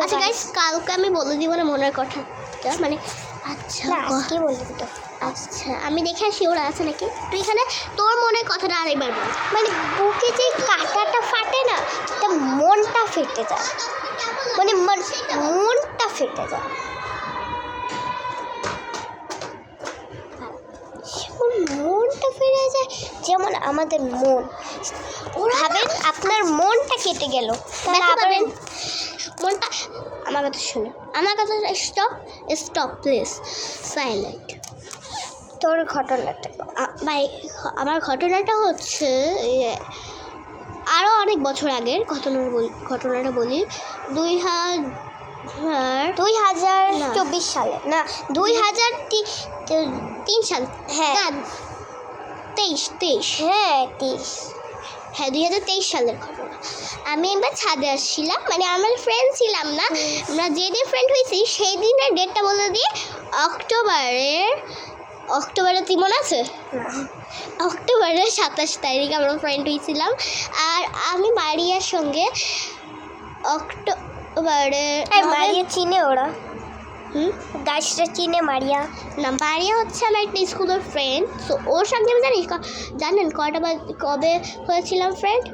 আচ্ছা গাইস, কালকে আমি বলে দিব না মনের কথা, মানে আচ্ছা কি বলবি তো? আচ্ছা আমি দেখে আসি ওরা আছে নাকি। তুই এখানে তোর মনের কথাটা আরেকবার বল। মানে বুকে যে কাঁটাটা ফাটে না, তা মনটা ফেটে যায়, মানে মনটা ফেটে যায়। মনটা ফেটে যায় যেমন আমাদের মন। ভাবেন আপনার মনটা কেটে গেল, তাহলে আপনার মনটা, আমার কথা শুনে, আমার কথা স্টপ স্টপ প্লিজ, সাইলেন্ট। তোর ঘটনাটা ভাই, আমার ঘটনাটা হচ্ছে আরও অনেক বছর আগের ঘটনাটা বলি। 2024 সালে না, 2003 সাল, হ্যাঁ না 23 হ্যাঁ 23, হ্যাঁ 2023 সালের ঘটনা। আমি একবার ছাদে আসছিলাম, মানে আমার ফ্রেন্ড ছিলাম না, আমরা যেদিন ফ্রেন্ড হয়েছি সেই দিনের ডেটটা বলে দিয়ে, অক্টোবরের তুই মনে আছে? অক্টোবরের 27 তারিখে আমরা ফ্রেন্ড হয়েছিলাম। আর আমি মারিয়ার সঙ্গে মারিয়া চিনে ওরা? গাছটা চিনে মারিয়া? না, মারিয়া হচ্ছে আমার একটা স্কুলের ফ্রেন্ড। তো ওর সঙ্গে আমি জানেন কবে হয়েছিলাম ফ্রেন্ড?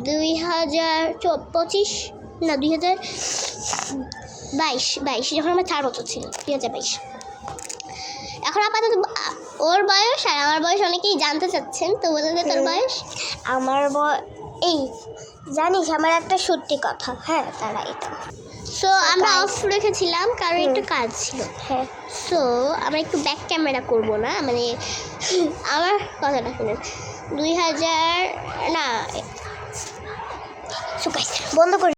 2025 না 2022, যখন আমার 4 বছর ছিল, 2022। এখন আপাতত ওর বয়স আর আমার বয়স অনেকেই জানতে চাচ্ছেন, তো বলে দে তোর বয়স। আমার এই জানিস আমার একটা সত্যি কথা, হ্যাঁ তারা এটা। সো আমরা অফ রেখেছিলাম কারণ একটু কাজ ছিল। হ্যাঁ, সো আমরা একটু ব্যাক ক্যামেরা করব না, মানে আমার কথাটা শুনেন। 2000 না, বন্ধ করে